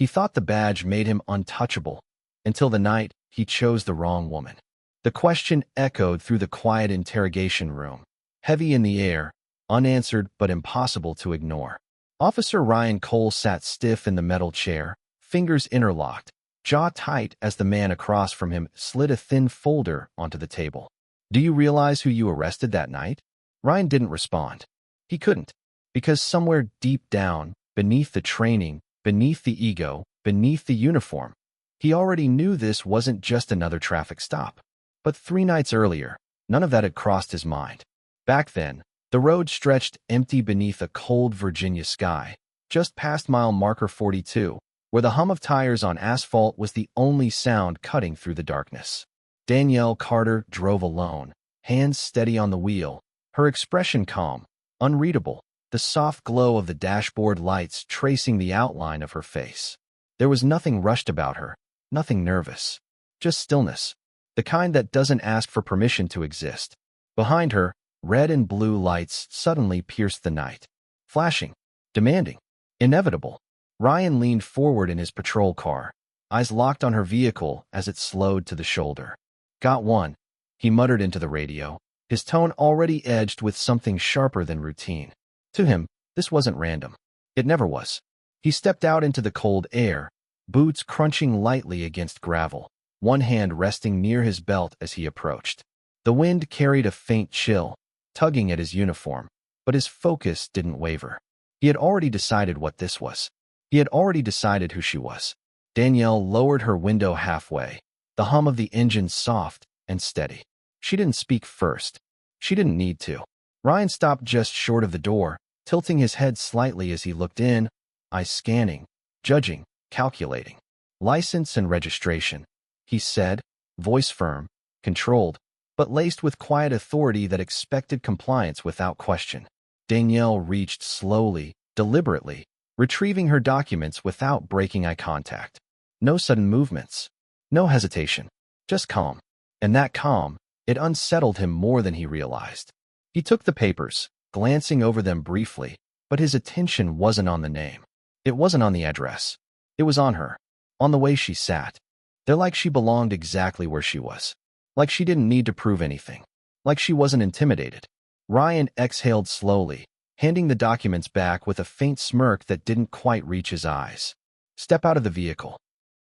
He thought the badge made him untouchable, until the night he chose the wrong woman. The question echoed through the quiet interrogation room, heavy in the air, unanswered but impossible to ignore. Officer Ryan Cole sat stiff in the metal chair, fingers interlocked, jaw tight as the man across from him slid a thin folder onto the table. "Do you realize who you arrested that night?" Ryan didn't respond. He couldn't, because somewhere deep down, beneath the training, beneath the ego, beneath the uniform, he already knew this wasn't just another traffic stop. But 3 nights earlier, none of that had crossed his mind. Back then, the road stretched empty beneath a cold Virginia sky, just past mile marker 42, where the hum of tires on asphalt was the only sound cutting through the darkness. Danielle Carter drove alone, hands steady on the wheel, her expression calm, unreadable, the soft glow of the dashboard lights tracing the outline of her face. There was nothing rushed about her, nothing nervous, just stillness, the kind that doesn't ask for permission to exist. Behind her, red and blue lights suddenly pierced the night, flashing, demanding, inevitable. Ryan leaned forward in his patrol car, eyes locked on her vehicle as it slowed to the shoulder. "Got one," he muttered into the radio, his tone already edged with something sharper than routine. To him, this wasn't random. It never was. He stepped out into the cold air, boots crunching lightly against gravel, one hand resting near his belt as he approached. The wind carried a faint chill, tugging at his uniform, but his focus didn't waver. He had already decided what this was. He had already decided who she was. Danielle lowered her window halfway, the hum of the engine soft and steady. She didn't speak first. She didn't need to. Ryan stopped just short of the door, tilting his head slightly as he looked in, eyes scanning, judging, calculating. "License and registration," he said, voice firm, controlled, but laced with quiet authority that expected compliance without question. Danielle reached slowly, deliberately, retrieving her documents without breaking eye contact. No sudden movements, no hesitation, just calm. And that calm, it unsettled him more than he realized. He took the papers, glancing over them briefly, but his attention wasn't on the name. It wasn't on the address. It was on her, on the way she sat. They're like she belonged exactly where she was. Like she didn't need to prove anything. Like she wasn't intimidated. Ryan exhaled slowly, handing the documents back with a faint smirk that didn't quite reach his eyes. "Step out of the vehicle."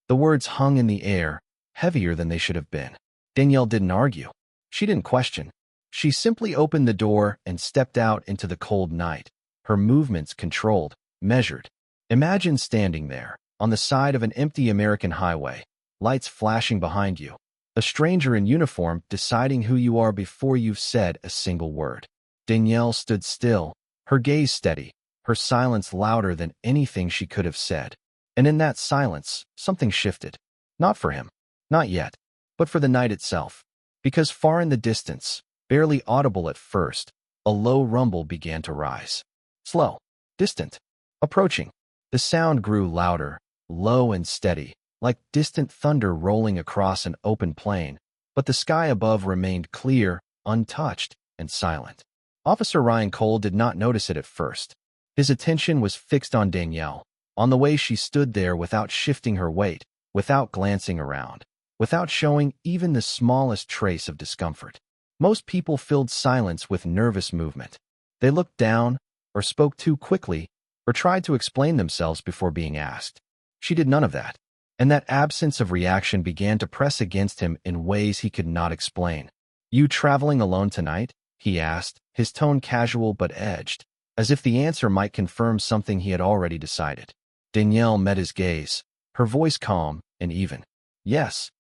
The words hung in the air, heavier than they should have been. Danielle didn't argue. She didn't question. She simply opened the door and stepped out into the cold night, her movements controlled, measured. Imagine standing there, on the side of an empty American highway, lights flashing behind you, a stranger in uniform deciding who you are before you've said a single word. Danielle stood still, her gaze steady, her silence louder than anything she could have said. And in that silence, something shifted. Not for him, not yet, but for the night itself. Because far in the distance, barely audible at first, a low rumble began to rise. Slow, distant, approaching. The sound grew louder, low and steady, like distant thunder rolling across an open plain, but the sky above remained clear, untouched, and silent. Officer Ryan Cole did not notice it at first. His attention was fixed on Danielle, on the way she stood there without shifting her weight, without glancing around, without showing even the smallest trace of discomfort. Most people filled silence with nervous movement. They looked down, or spoke too quickly, or tried to explain themselves before being asked. She did none of that, and that absence of reaction began to press against him in ways he could not explain. "You traveling alone tonight?" he asked, his tone casual but edged, as if the answer might confirm something he had already decided. Danielle met his gaze, her voice calm and even. "Yes."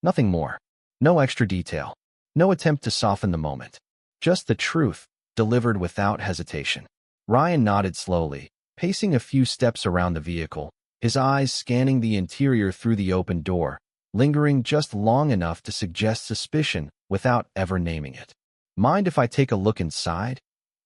Nothing more. No extra detail. No attempt to soften the moment. Just the truth, delivered without hesitation. Ryan nodded slowly, pacing a few steps around the vehicle, his eyes scanning the interior through the open door, lingering just long enough to suggest suspicion without ever naming it. "Mind if I take a look inside?"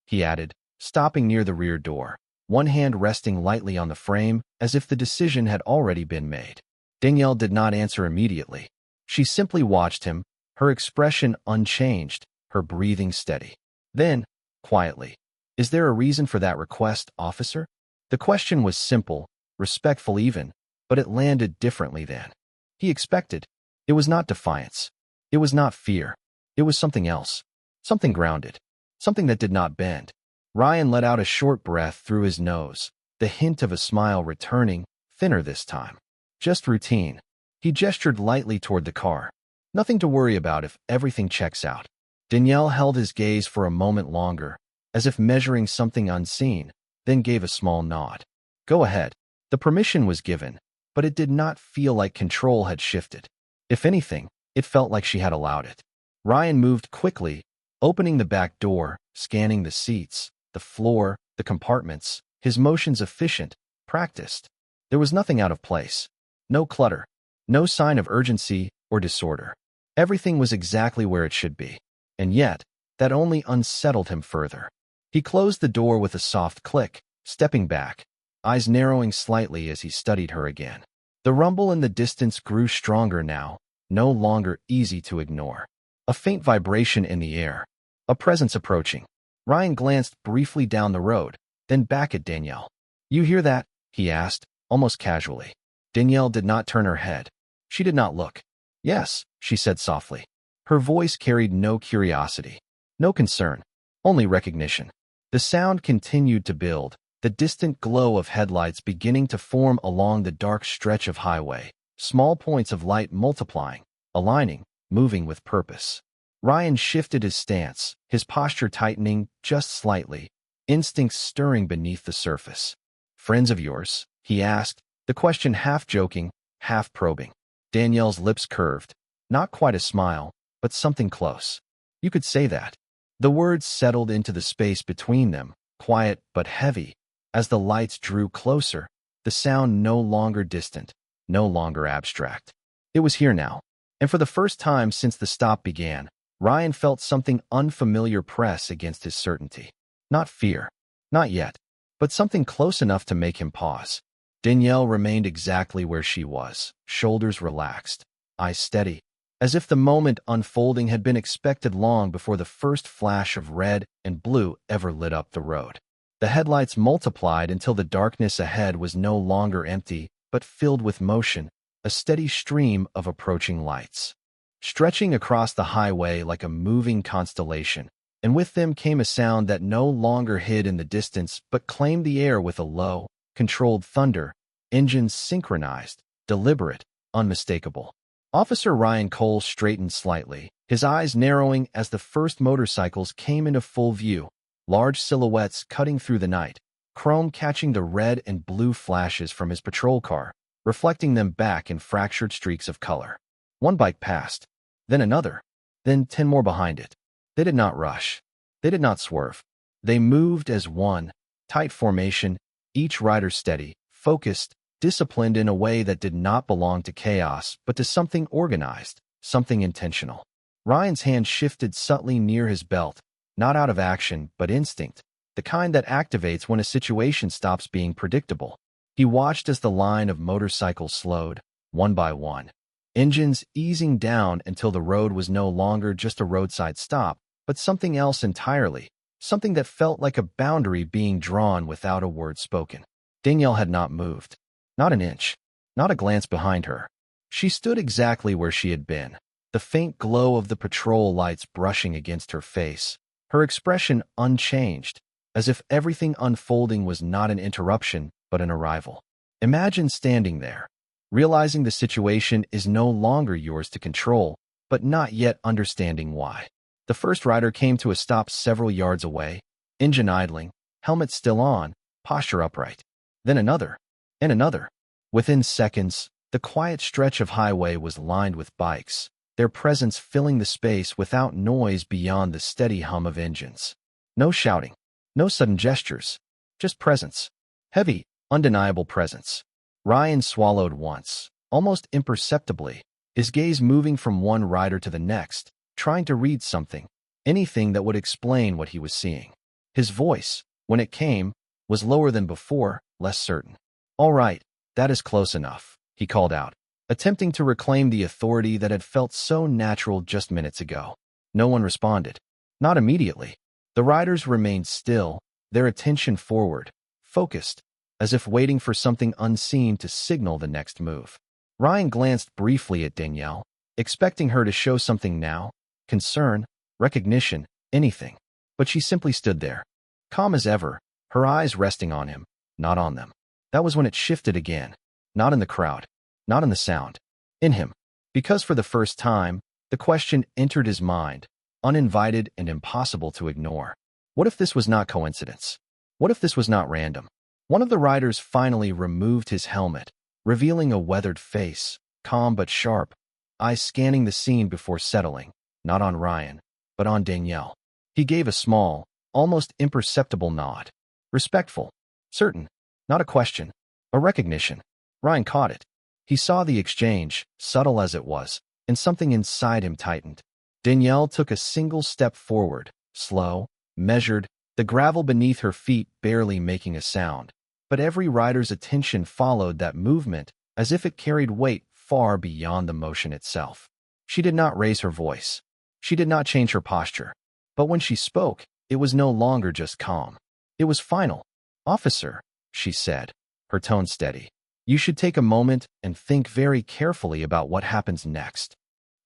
he added, stopping near the rear door, one hand resting lightly on the frame as if the decision had already been made. Danielle did not answer immediately. She simply watched him, her expression unchanged, her breathing steady. Then, quietly, "Is there a reason for that request, officer?" The question was simple, respectful even, but it landed differently than he expected. It was not defiance. It was not fear. It was something else. Something grounded. Something that did not bend. Ryan let out a short breath through his nose, the hint of a smile returning, thinner this time. Just routine. He gestured lightly toward the car. Nothing to worry about if everything checks out. Danielle held his gaze for a moment longer, as if measuring something unseen, then gave a small nod. Go ahead. The permission was given, but it did not feel like control had shifted. If anything, it felt like she had allowed it. Ryan moved quickly, opening the back door, scanning the seats, the floor, the compartments, his motions efficient, practiced. There was nothing out of place. No clutter. No sign of urgency or disorder. Everything was exactly where it should be. And yet, that only unsettled him further. He closed the door with a soft click, stepping back, eyes narrowing slightly as he studied her again. The rumble in the distance grew stronger now, no longer easy to ignore. A faint vibration in the air. A presence approaching. Ryan glanced briefly down the road, then back at Danielle. You hear that? He asked, almost casually. Danielle did not turn her head. She did not look. Yes, she said softly. Her voice carried no curiosity, no concern, only recognition. The sound continued to build, the distant glow of headlights beginning to form along the dark stretch of highway, small points of light multiplying, aligning, moving with purpose. Ryan shifted his stance, his posture tightening just slightly, instincts stirring beneath the surface. Friends of yours? He asked, the question half joking, half probing. Danielle's lips curved, not quite a smile, but something close. You could say that. The words settled into the space between them, quiet but heavy. As the lights drew closer, the sound no longer distant, no longer abstract. It was here now, and for the first time since the stop began, Ryan felt something unfamiliar press against his certainty. Not fear, not yet, but something close enough to make him pause. Danielle remained exactly where she was, shoulders relaxed, eyes steady, as if the moment unfolding had been expected long before the first flash of red and blue ever lit up the road. The headlights multiplied until the darkness ahead was no longer empty, but filled with motion, a steady stream of approaching lights, stretching across the highway like a moving constellation, and with them came a sound that no longer hid in the distance but claimed the air with a low, controlled thunder, engines synchronized, deliberate, unmistakable. Officer Ryan Cole straightened slightly, his eyes narrowing as the first motorcycles came into full view, large silhouettes cutting through the night, chrome catching the red and blue flashes from his patrol car, reflecting them back in fractured streaks of color. One bike passed, then another, then 10 more behind it. They did not rush. They did not swerve. They moved as one, tight formation, each rider steady, focused, disciplined in a way that did not belong to chaos, but to something organized, something intentional. Ryan's hand shifted subtly near his belt, not out of action, but instinct, the kind that activates when a situation stops being predictable. He watched as the line of motorcycles slowed, one by one, engines easing down until the road was no longer just a roadside stop, but something else entirely, something that felt like a boundary being drawn without a word spoken. Danielle had not moved. Not an inch. Not a glance behind her. She stood exactly where she had been, the faint glow of the patrol lights brushing against her face, her expression unchanged, as if everything unfolding was not an interruption, but an arrival. Imagine standing there, realizing the situation is no longer yours to control, but not yet understanding why. The first rider came to a stop several yards away, engine idling, helmet still on, posture upright. Then another, and another. Within seconds, the quiet stretch of highway was lined with bikes, their presence filling the space without noise beyond the steady hum of engines. No shouting, no sudden gestures, just presence. Heavy, undeniable presence. Ryan swallowed once, almost imperceptibly, his gaze moving from one rider to the next, trying to read something, anything that would explain what he was seeing. His voice, when it came, was lower than before, less certain. All right, that is close enough, he called out, attempting to reclaim the authority that had felt so natural just minutes ago. No one responded. Not immediately. The riders remained still, their attention forward, focused, as if waiting for something unseen to signal the next move. Ryan glanced briefly at Danielle, expecting her to show something now, concern, recognition, anything. But she simply stood there, calm as ever, her eyes resting on him, not on them. That was when it shifted again. Not in the crowd, not in the sound, in him. Because for the first time, the question entered his mind, uninvited and impossible to ignore. What if this was not coincidence? What if this was not random? One of the riders finally removed his helmet, revealing a weathered face, calm but sharp, eyes scanning the scene before settling, not on Ryan, but on Danielle. He gave a small, almost imperceptible nod. Respectful, certain, not a question, a recognition. Ryan caught it. He saw the exchange, subtle as it was, and something inside him tightened. Danielle took a single step forward, slow, measured, the gravel beneath her feet barely making a sound. But every rider's attention followed that movement as if it carried weight far beyond the motion itself. She did not raise her voice. She did not change her posture. But when she spoke, it was no longer just calm. It was final. "Officer," she said, her tone steady, "you should take a moment and think very carefully about what happens next."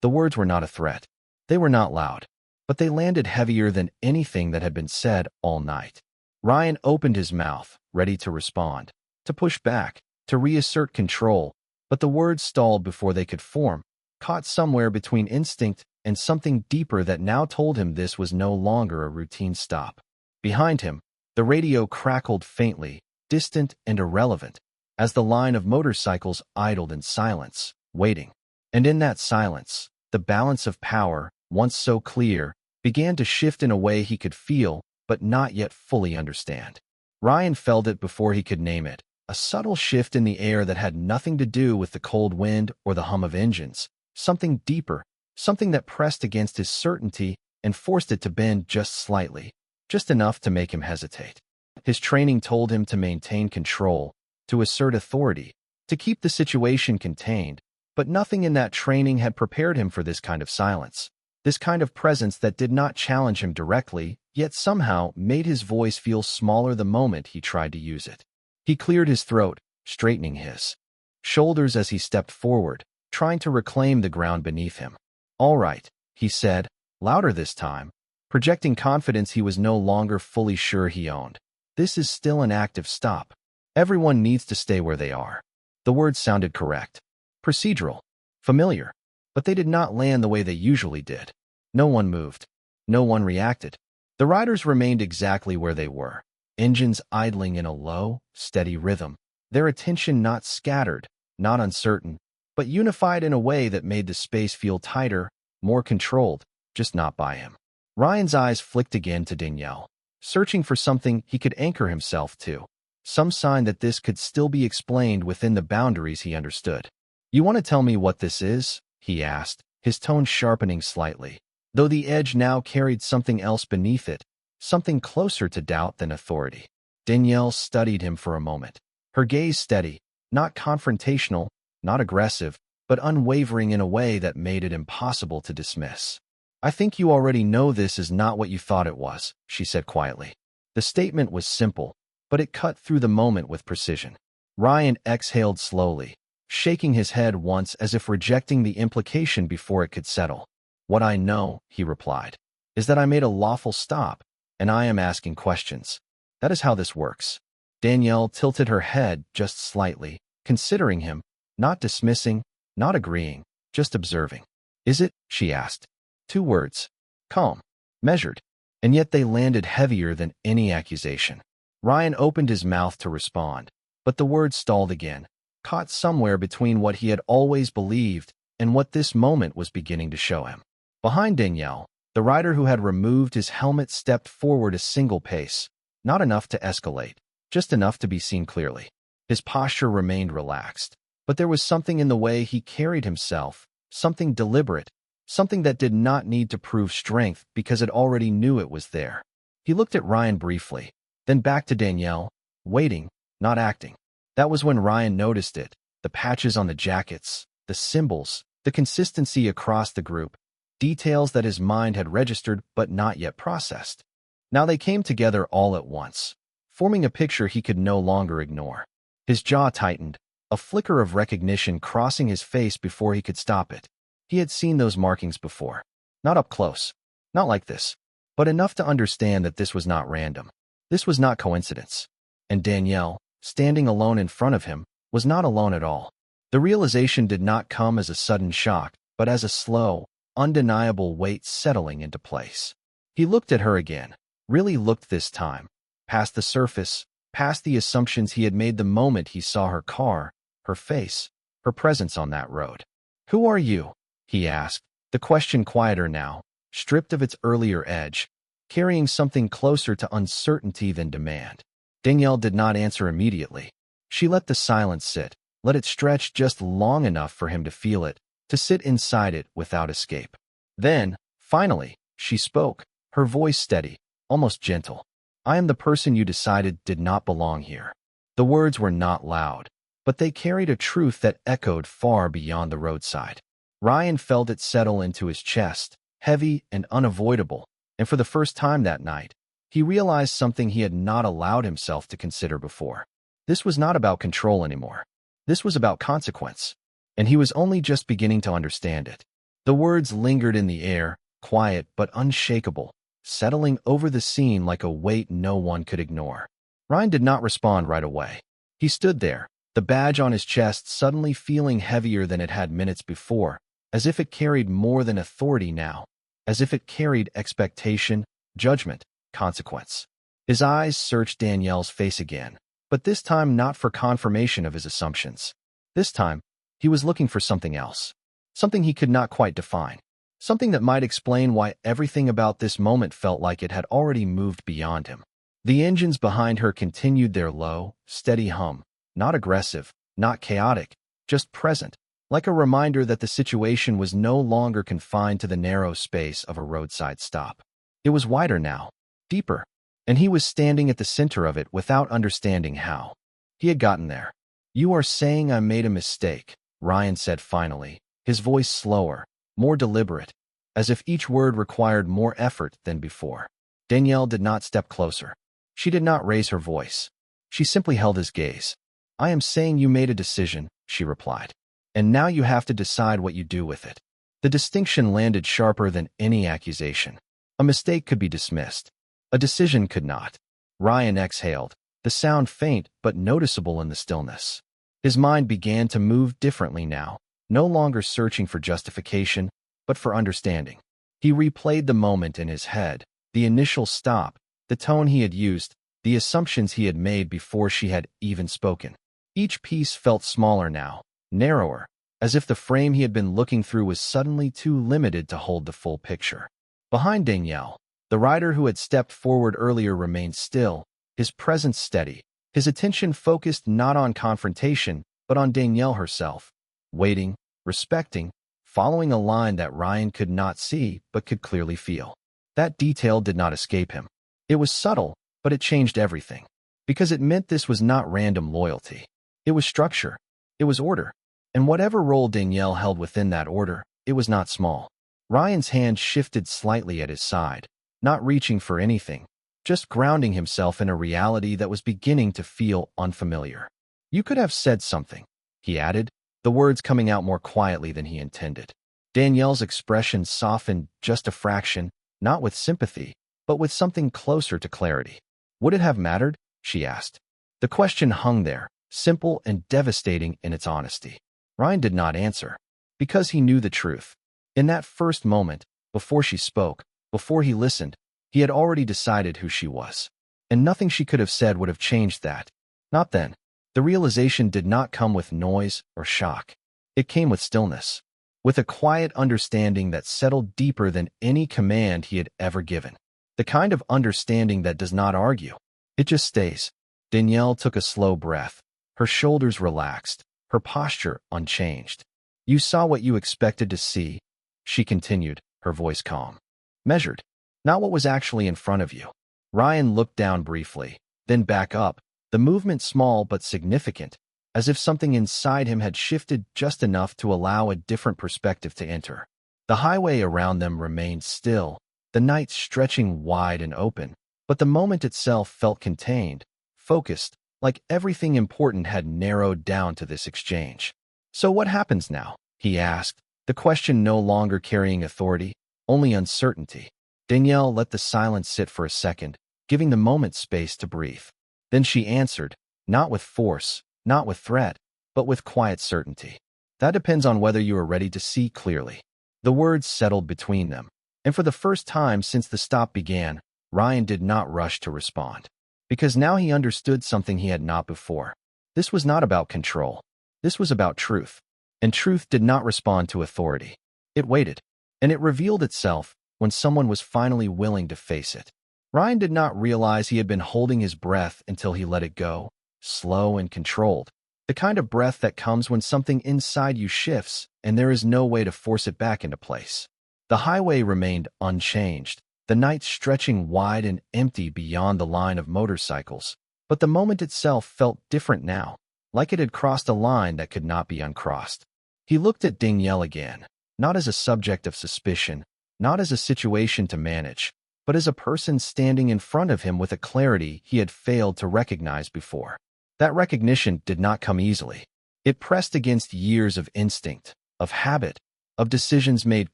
The words were not a threat. They were not loud, but they landed heavier than anything that had been said all night. Ryan opened his mouth, ready to respond, to push back, to reassert control, but the words stalled before they could form, caught somewhere between instinct and something deeper that now told him this was no longer a routine stop. Behind him, the radio crackled faintly, distant and irrelevant, as the line of motorcycles idled in silence, waiting. And in that silence, the balance of power, once so clear, began to shift in a way he could feel, but not yet fully understand. Ryan felt it before he could name it, a subtle shift in the air that had nothing to do with the cold wind or the hum of engines, something deeper, something that pressed against his certainty and forced it to bend just slightly, just enough to make him hesitate. His training told him to maintain control, to assert authority, to keep the situation contained, but nothing in that training had prepared him for this kind of silence, this kind of presence that did not challenge him directly, yet somehow made his voice feel smaller the moment he tried to use it. He cleared his throat, straightening his shoulders as he stepped forward, trying to reclaim the ground beneath him. "All right," he said, louder this time, projecting confidence he was no longer fully sure he owned. "This is still an active stop. Everyone needs to stay where they are." The words sounded correct, procedural, familiar, but they did not land the way they usually did. No one moved. No one reacted. The riders remained exactly where they were, engines idling in a low, steady rhythm, their attention not scattered, not uncertain, but unified in a way that made the space feel tighter, more controlled, just not by him. Ryan's eyes flicked again to Danielle, searching for something he could anchor himself to, some sign that this could still be explained within the boundaries he understood. "You want to tell me what this is?" he asked, his tone sharpening slightly, though the edge now carried something else beneath it, something closer to doubt than authority. Danielle studied him for a moment, her gaze steady, not confrontational, not aggressive, but unwavering in a way that made it impossible to dismiss. "I think you already know this is not what you thought it was," she said quietly. The statement was simple, but it cut through the moment with precision. Ryan exhaled slowly, shaking his head once as if rejecting the implication before it could settle. "What I know," he replied, "is that I made a lawful stop, and I am asking questions. That is how this works." Danielle tilted her head just slightly, considering him, not dismissing, not agreeing, just observing. "Is it?" she asked. 2 words. Calm. Measured. And yet they landed heavier than any accusation. Ryan opened his mouth to respond, but the words stalled again, caught somewhere between what he had always believed and what this moment was beginning to show him. Behind Danielle, the rider who had removed his helmet stepped forward a single pace, not enough to escalate, just enough to be seen clearly. His posture remained relaxed, but there was something in the way he carried himself, something deliberate, something that did not need to prove strength because it already knew it was there. He looked at Ryan briefly, then back to Danielle, waiting, not acting. That was when Ryan noticed it, the patches on the jackets, the symbols, the consistency across the group, details that his mind had registered but not yet processed. Now they came together all at once, forming a picture he could no longer ignore. His jaw tightened, a flicker of recognition crossing his face before he could stop it. He had seen those markings before. Not up close. Not like this. But enough to understand that this was not random. This was not coincidence. And Danielle, standing alone in front of him, was not alone at all. The realization did not come as a sudden shock, but as a slow, undeniable weight settling into place. He looked at her again, really looked this time, past the surface, past the assumptions he had made the moment he saw her car, her face, her presence on that road. "Who are you?" he asked, the question quieter now, stripped of its earlier edge, carrying something closer to uncertainty than demand. Danielle did not answer immediately. She let the silence sit, let it stretch just long enough for him to feel it, to sit inside it without escape. Then, finally, she spoke, her voice steady, almost gentle. "I am the person you decided did not belong here." The words were not loud, but they carried a truth that echoed far beyond the roadside. Ryan felt it settle into his chest, heavy and unavoidable, and for the first time that night, he realized something he had not allowed himself to consider before. This was not about control anymore. This was about consequence, and he was only just beginning to understand it. The words lingered in the air, quiet but unshakable, settling over the scene like a weight no one could ignore. Ryan did not respond right away. He stood there, the badge on his chest suddenly feeling heavier than it had minutes before, as if it carried more than authority now, as if it carried expectation, judgment, consequence. His eyes searched Danielle's face again, but this time not for confirmation of his assumptions. This time, he was looking for something else, something he could not quite define, something that might explain why everything about this moment felt like it had already moved beyond him. The engines behind her continued their low, steady hum, not aggressive, not chaotic, just present, like a reminder that the situation was no longer confined to the narrow space of a roadside stop. It was wider now, deeper, and he was standing at the center of it without understanding how. He had gotten there. "You are saying I made a mistake," Ryan said finally, his voice slower, more deliberate, as if each word required more effort than before. Danielle did not step closer. She did not raise her voice. She simply held his gaze. "I am saying you made a decision," she replied. "And now you have to decide what you do with it." The distinction landed sharper than any accusation. A mistake could be dismissed. A decision could not. Ryan exhaled, the sound faint but noticeable in the stillness. His mind began to move differently now, no longer searching for justification, but for understanding. He replayed the moment in his head, the initial stop, the tone he had used, the assumptions he had made before she had even spoken. Each piece felt smaller now, narrower, as if the frame he had been looking through was suddenly too limited to hold the full picture. Behind Danielle, the rider who had stepped forward earlier remained still, his presence steady, his attention focused not on confrontation, but on Danielle herself, waiting, respecting, following a line that Ryan could not see but could clearly feel. That detail did not escape him. It was subtle, but it changed everything, because it meant this was not random loyalty. It was structure. It was order. And whatever role Danielle held within that order, it was not small. Ryan's hand shifted slightly at his side, not reaching for anything, just grounding himself in a reality that was beginning to feel unfamiliar. "You could have said something," he added, the words coming out more quietly than he intended. Danielle's expression softened just a fraction, not with sympathy, but with something closer to clarity. "Would it have mattered?" she asked. The question hung there, simple and devastating in its honesty. Ryan did not answer, because he knew the truth. In that first moment, before she spoke, before he listened, he had already decided who she was. And nothing she could have said would have changed that. Not then. The realization did not come with noise or shock. It came with stillness, with a quiet understanding that settled deeper than any command he had ever given. The kind of understanding that does not argue. It just stays. Danielle took a slow breath. Her shoulders relaxed, her posture unchanged. "You saw what you expected to see," she continued, her voice calm. "Measured, not what was actually in front of you." Ryan looked down briefly, then back up, the movement small but significant, as if something inside him had shifted just enough to allow a different perspective to enter. The highway around them remained still, the night stretching wide and open, but the moment itself felt contained, focused, like everything important had narrowed down to this exchange. "So what happens now?" he asked, the question no longer carrying authority, only uncertainty. Danielle let the silence sit for a second, giving the moment space to breathe. Then she answered, not with force, not with threat, but with quiet certainty. "That depends on whether you are ready to see clearly." The words settled between them, and for the first time since the stop began, Ryan did not rush to respond. Because now he understood something he had not before. This was not about control. This was about truth. And truth did not respond to authority. It waited. And it revealed itself when someone was finally willing to face it. Ryan did not realize he had been holding his breath until he let it go, slow and controlled. The kind of breath that comes when something inside you shifts and there is no way to force it back into place. The highway remained unchanged, the night stretching wide and empty beyond the line of motorcycles. But the moment itself felt different now, like it had crossed a line that could not be uncrossed. He looked at Danielle again, not as a subject of suspicion, not as a situation to manage, but as a person standing in front of him with a clarity he had failed to recognize before. That recognition did not come easily. It pressed against years of instinct, of habit, of decisions made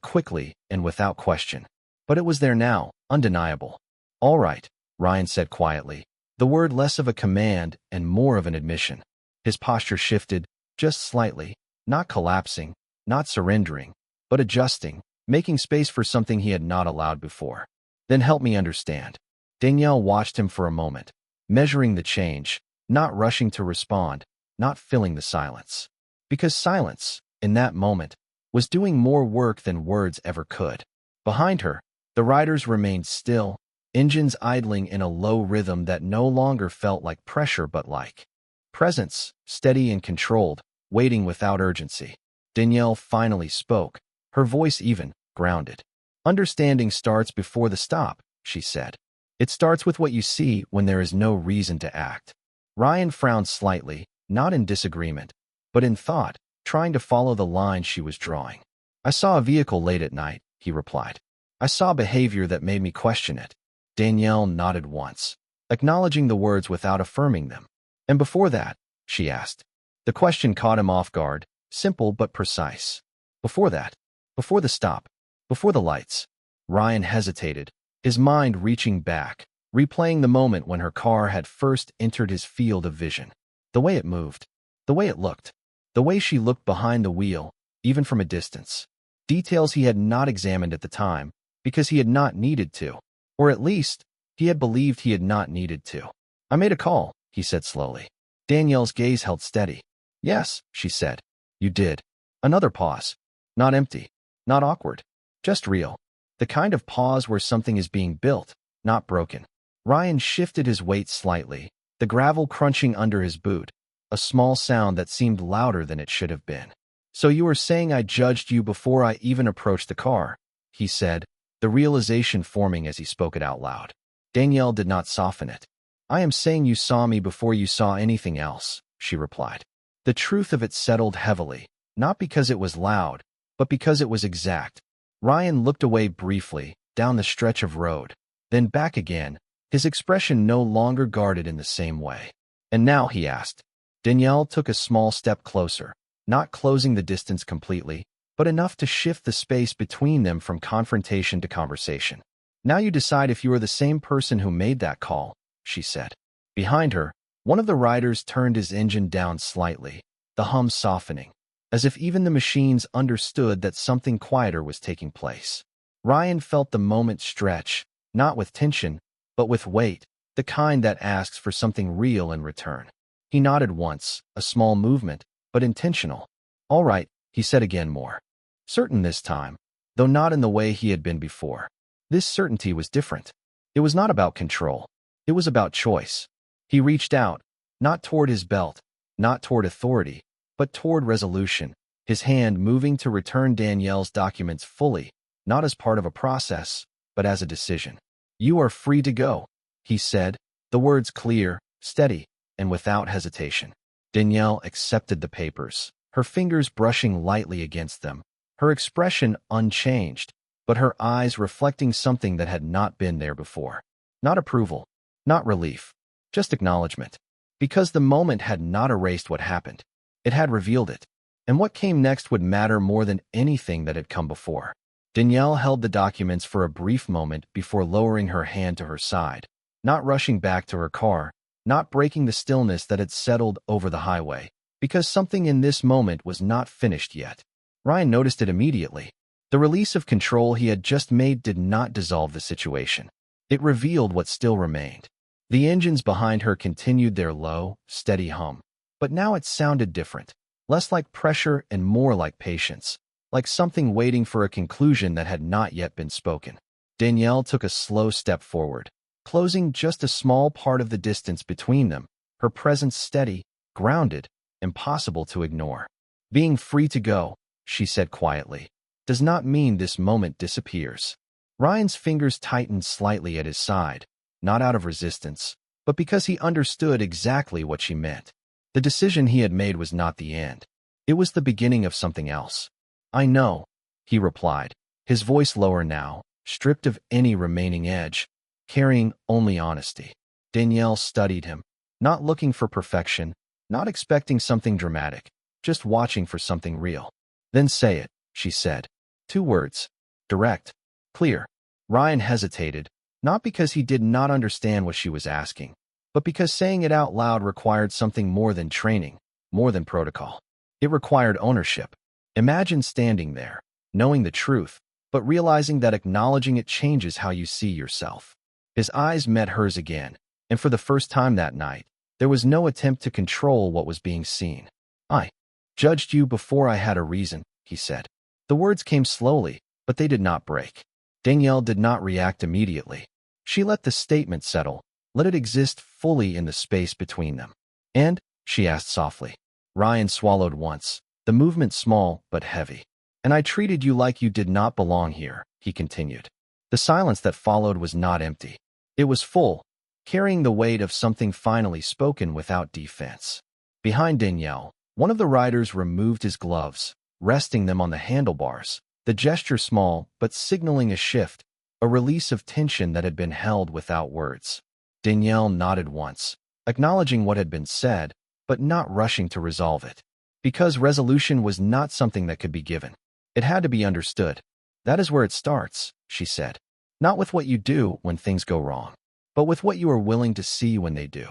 quickly and without question. But it was there now, undeniable. "All right," Ryan said quietly, the word less of a command and more of an admission. His posture shifted, just slightly, not collapsing, not surrendering, but adjusting, making space for something he had not allowed before. "Then help me understand." Danielle watched him for a moment, measuring the change, not rushing to respond, not filling the silence. Because silence, in that moment, was doing more work than words ever could. Behind her, the riders remained still, engines idling in a low rhythm that no longer felt like pressure but like presence, steady and controlled, waiting without urgency. Danielle finally spoke, her voice even, grounded. "Understanding starts before the stop," she said. "It starts with what you see when there is no reason to act." Ryan frowned slightly, not in disagreement, but in thought, trying to follow the line she was drawing. "I saw a vehicle late at night," he replied. "I saw behavior that made me question it." Danielle nodded once, acknowledging the words without affirming them. "And before that?" she asked. The question caught him off guard, simple but precise. "Before that? Before the stop? Before the lights?" Ryan hesitated, his mind reaching back, replaying the moment when her car had first entered his field of vision. The way it moved, the way it looked, the way she looked behind the wheel, even from a distance. Details he had not examined at the time, because he had not needed to, or at least, he had believed he had not needed to. "I made a call," he said slowly. Danielle's gaze held steady. "Yes," she said. "You did." Another pause. Not empty, not awkward, just real. The kind of pause where something is being built, not broken. Ryan shifted his weight slightly, the gravel crunching under his boot, a small sound that seemed louder than it should have been. "So you were saying I judged you before I even approached the car," he said, the realization forming as he spoke it out loud. Danielle did not soften it. "I am saying you saw me before you saw anything else," she replied. The truth of it settled heavily, not because it was loud, but because it was exact. Ryan looked away briefly, down the stretch of road, then back again, his expression no longer guarded in the same way. "And now?" he asked. Danielle took a small step closer, not closing the distance completely, but enough to shift the space between them from confrontation to conversation. "Now you decide if you are the same person who made that call," she said. Behind her, one of the riders turned his engine down slightly, the hum softening, as if even the machines understood that something quieter was taking place. Ryan felt the moment stretch, not with tension, but with weight, the kind that asks for something real in return. He nodded once, a small movement, but intentional. "All right," he said again, more certain this time, though not in the way he had been before. This certainty was different. It was not about control. It was about choice. He reached out, not toward his belt, not toward authority, but toward resolution, his hand moving to return Danielle's documents fully, not as part of a process, but as a decision. "You are free to go," he said, the words clear, steady, and without hesitation. Danielle accepted the papers, her fingers brushing lightly against them, her expression unchanged, but her eyes reflecting something that had not been there before. Not approval, not relief, just acknowledgement. Because the moment had not erased what happened. It had revealed it. And what came next would matter more than anything that had come before. Danielle held the documents for a brief moment before lowering her hand to her side, not rushing back to her car, not breaking the stillness that had settled over the highway, because something in this moment was not finished yet. Ryan noticed it immediately. The release of control he had just made did not dissolve the situation. It revealed what still remained. The engines behind her continued their low, steady hum, but now it sounded different, less like pressure and more like patience, like something waiting for a conclusion that had not yet been spoken. Danielle took a slow step forward, closing just a small part of the distance between them, her presence steady, grounded, impossible to ignore. Being free to go, she said quietly, does not mean this moment disappears. Ryan's fingers tightened slightly at his side, not out of resistance, but because he understood exactly what she meant. The decision he had made was not the end. It was the beginning of something else. I know, he replied, his voice lower now, stripped of any remaining edge, carrying only honesty. Danielle studied him, not looking for perfection, not expecting something dramatic, just watching for something real. Then say it, she said. 2 words. Direct. Clear. Ryan hesitated, not because he did not understand what she was asking, but because saying it out loud required something more than training, more than protocol. It required ownership. Imagine standing there, knowing the truth, but realizing that acknowledging it changes how you see yourself. His eyes met hers again, and for the first time that night, there was no attempt to control what was being seen. I judged you before I had a reason, he said. The words came slowly, but they did not break. Danielle did not react immediately. She let the statement settle, let it exist fully in the space between them. And, she asked softly. Ryan swallowed once, the movement small but heavy. And I treated you like you did not belong here, he continued. The silence that followed was not empty. It was full, carrying the weight of something finally spoken without defense. Behind Danielle, one of the riders removed his gloves, resting them on the handlebars, the gesture small but signaling a shift, a release of tension that had been held without words. Danielle nodded once, acknowledging what had been said, but not rushing to resolve it. Because resolution was not something that could be given. It had to be understood. That is where it starts, she said. Not with what you do when things go wrong, but with what you are willing to see when they do.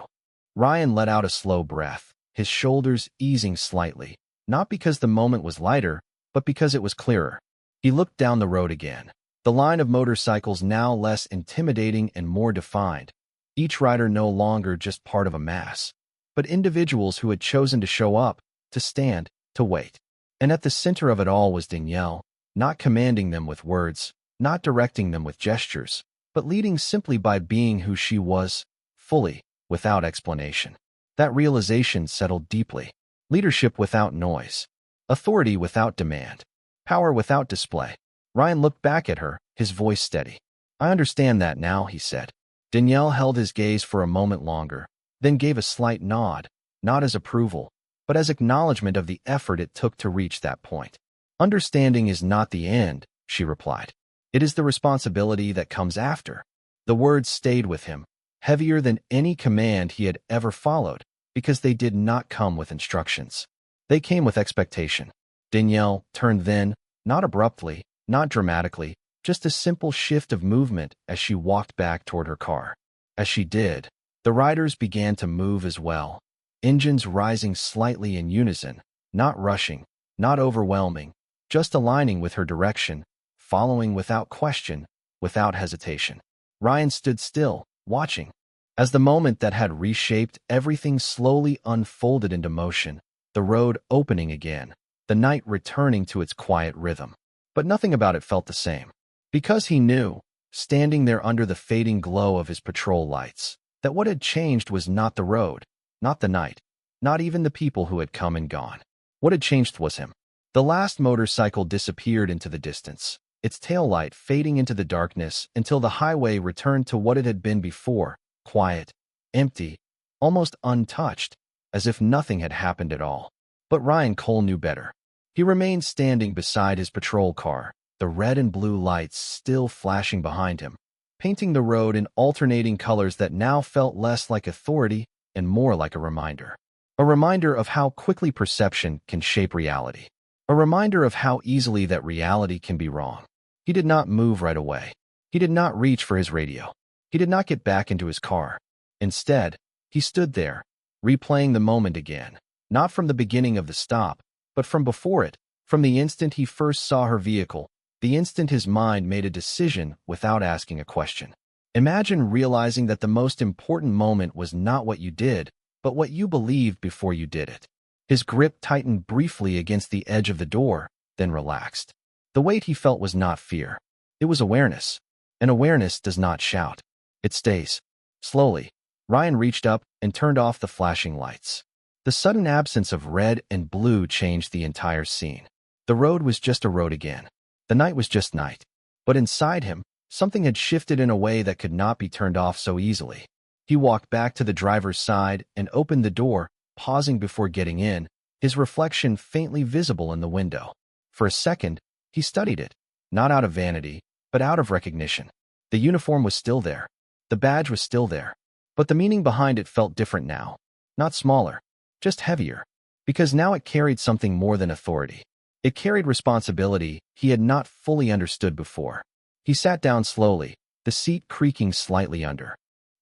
Ryan let out a slow breath, his shoulders easing slightly, not because the moment was lighter, but because it was clearer. He looked down the road again, the line of motorcycles now less intimidating and more defined, each rider no longer just part of a mass, but individuals who had chosen to show up, to stand, to wait. And at the center of it all was Danielle, not commanding them with words, not directing them with gestures, but leading simply by being who she was, fully, without explanation. That realization settled deeply. Leadership without noise. Authority without demand. Power without display. Ryan looked back at her, his voice steady. I understand that now, he said. Danielle held his gaze for a moment longer, then gave a slight nod, not as approval, but as acknowledgement of the effort it took to reach that point. Understanding is not the end, she replied. It is the responsibility that comes after. The words stayed with him, heavier than any command he had ever followed, because they did not come with instructions. They came with expectation. Danielle turned then, not abruptly, not dramatically, just a simple shift of movement as she walked back toward her car. As she did, the riders began to move as well, engines rising slightly in unison, not rushing, not overwhelming, just aligning with her direction, following without question, without hesitation. Ryan stood still, watching, as the moment that had reshaped everything slowly unfolded into motion, the road opening again, the night returning to its quiet rhythm. But nothing about it felt the same. Because he knew, standing there under the fading glow of his patrol lights, that what had changed was not the road, not the night, not even the people who had come and gone. What had changed was him. The last motorcycle disappeared into the distance, its taillight fading into the darkness until the highway returned to what it had been before, quiet, empty, almost untouched, as if nothing had happened at all. But Ryan Cole knew better. He remained standing beside his patrol car, the red and blue lights still flashing behind him, painting the road in alternating colors that now felt less like authority and more like a reminder. A reminder of how quickly perception can shape reality. A reminder of how easily that reality can be wrong. He did not move right away. He did not reach for his radio. He did not get back into his car. Instead, he stood there, replaying the moment again, not from the beginning of the stop, but from before it, from the instant he first saw her vehicle, the instant his mind made a decision without asking a question. Imagine realizing that the most important moment was not what you did, but what you believed before you did it. His grip tightened briefly against the edge of the door, then relaxed. The weight he felt was not fear. It was awareness. And awareness does not shout. It stays. Slowly, Ryan reached up and turned off the flashing lights. The sudden absence of red and blue changed the entire scene. The road was just a road again. The night was just night. But inside him, something had shifted in a way that could not be turned off so easily. He walked back to the driver's side and opened the door, pausing before getting in, his reflection faintly visible in the window. For a second, he studied it, not out of vanity, but out of recognition. The uniform was still there. The badge was still there. But the meaning behind it felt different now. Not smaller, just heavier. Because now it carried something more than authority. It carried responsibility he had not fully understood before. He sat down slowly, the seat creaking slightly under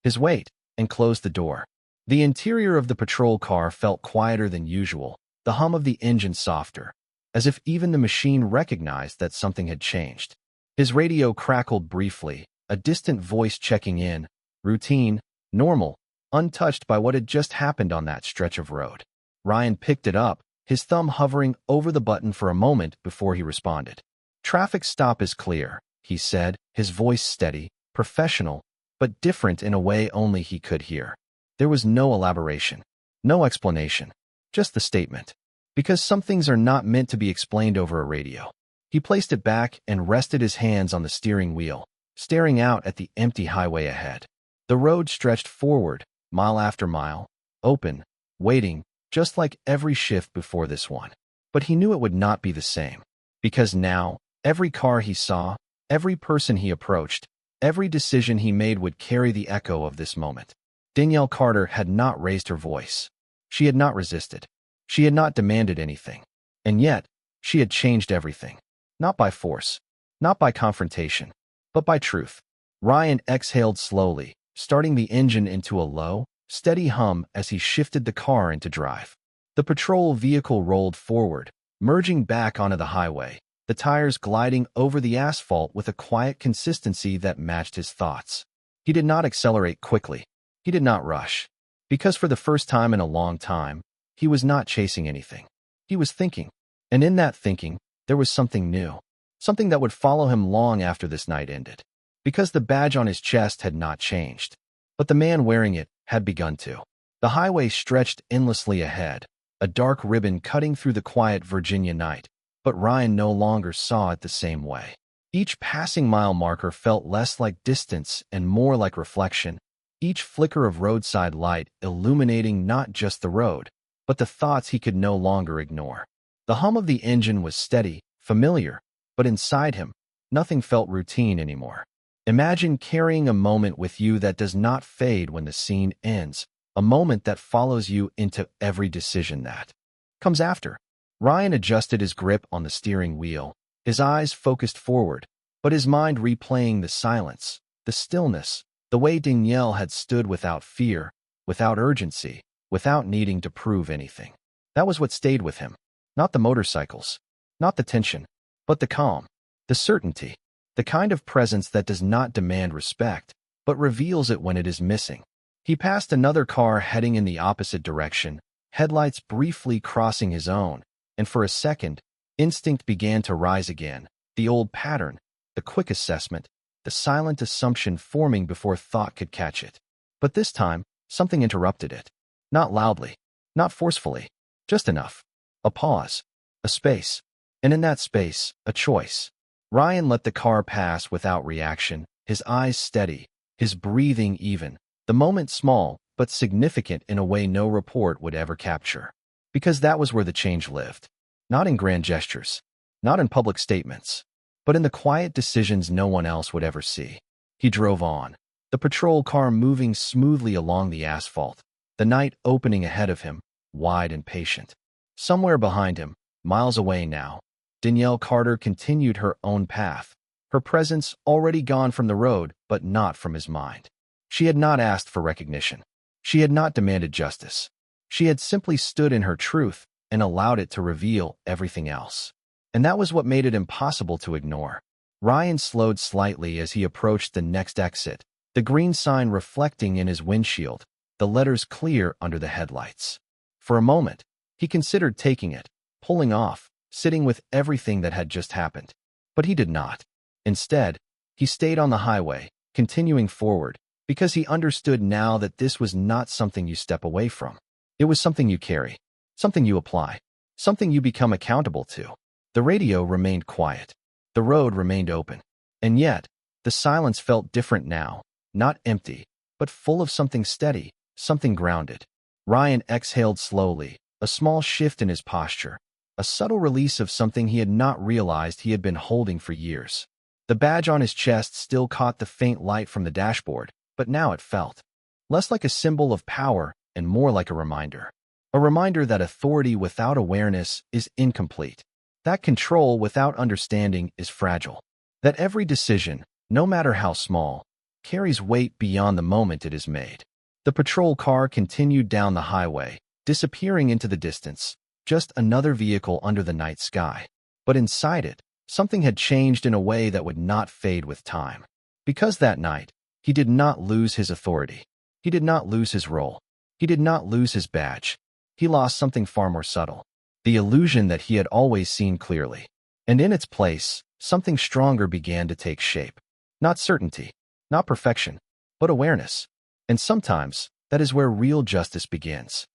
his weight, and closed the door. The interior of the patrol car felt quieter than usual, the hum of the engine softer, as if even the machine recognized that something had changed. His radio crackled briefly, a distant voice checking in, routine, normal, untouched by what had just happened on that stretch of road. Ryan picked it up, his thumb hovering over the button for a moment before he responded. "Traffic stop is clear," he said, his voice steady, professional, but different in a way only he could hear. There was no elaboration, no explanation, just the statement. Because some things are not meant to be explained over a radio. He placed it back and rested his hands on the steering wheel, staring out at the empty highway ahead. The road stretched forward, mile after mile, open, waiting, just like every shift before this one. But he knew it would not be the same. Because now, every car he saw, every person he approached, every decision he made would carry the echo of this moment. Danielle Carter had not raised her voice. She had not resisted. She had not demanded anything. And yet, she had changed everything. Not by force, not by confrontation, but by truth. Ryan exhaled slowly, starting the engine into a low, steady hum as he shifted the car into drive. The patrol vehicle rolled forward, merging back onto the highway, the tires gliding over the asphalt with a quiet consistency that matched his thoughts. He did not accelerate quickly. He did not rush. Because for the first time in a long time, he was not chasing anything. He was thinking. And in that thinking, there was something new. Something that would follow him long after this night ended. Because the badge on his chest had not changed. But the man wearing it had begun to. The highway stretched endlessly ahead, a dark ribbon cutting through the quiet Virginia night. But Ryan no longer saw it the same way. Each passing mile marker felt less like distance and more like reflection. Each flicker of roadside light illuminating not just the road, but the thoughts he could no longer ignore. The hum of the engine was steady, familiar, but inside him, nothing felt routine anymore. Imagine carrying a moment with you that does not fade when the scene ends, a moment that follows you into every decision that comes after. Ryan adjusted his grip on the steering wheel, his eyes focused forward, but his mind replaying the silence, the stillness, the way Danielle had stood without fear, without urgency, without needing to prove anything. That was what stayed with him. Not the motorcycles, not the tension, but the calm, the certainty, the kind of presence that does not demand respect, but reveals it when it is missing. He passed another car heading in the opposite direction, headlights briefly crossing his own, and for a second, instinct began to rise again, the old pattern, the quick assessment, the silent assumption forming before thought could catch it. But this time, something interrupted it. Not loudly, not forcefully, just enough. A pause, a space, and in that space, a choice. Ryan let the car pass without reaction, his eyes steady, his breathing even, the moment small but significant in a way no report would ever capture. Because that was where the change lived. Not in grand gestures, not in public statements, but in the quiet decisions no one else would ever see. He drove on, the patrol car moving smoothly along the asphalt, the night opening ahead of him, wide and patient. Somewhere behind him, miles away now, Danielle Carter continued her own path, her presence already gone from the road but not from his mind. She had not asked for recognition. She had not demanded justice. She had simply stood in her truth and allowed it to reveal everything else. And that was what made it impossible to ignore. Ryan slowed slightly as he approached the next exit, the green sign reflecting in his windshield, the letters clear under the headlights. For a moment, he considered taking it, pulling off, sitting with everything that had just happened. But he did not. Instead, he stayed on the highway, continuing forward, because he understood now that this was not something you step away from. It was something you carry, something you apply, something you become accountable to. The radio remained quiet. The road remained open. And yet, the silence felt different now, not empty, but full of something steady, something grounded. Ryan exhaled slowly, a small shift in his posture, a subtle release of something he had not realized he had been holding for years. The badge on his chest still caught the faint light from the dashboard, but now it felt less like a symbol of power and more like a reminder. A reminder that authority without awareness is incomplete, that control without understanding is fragile, that every decision, no matter how small, carries weight beyond the moment it is made. The patrol car continued down the highway, disappearing into the distance, just another vehicle under the night sky. But inside it, something had changed in a way that would not fade with time. Because that night, he did not lose his authority. He did not lose his role. He did not lose his badge. He lost something far more subtle, the illusion that he had always seen clearly. And in its place, something stronger began to take shape. Not certainty, not perfection, but awareness. And sometimes, that is where real justice begins.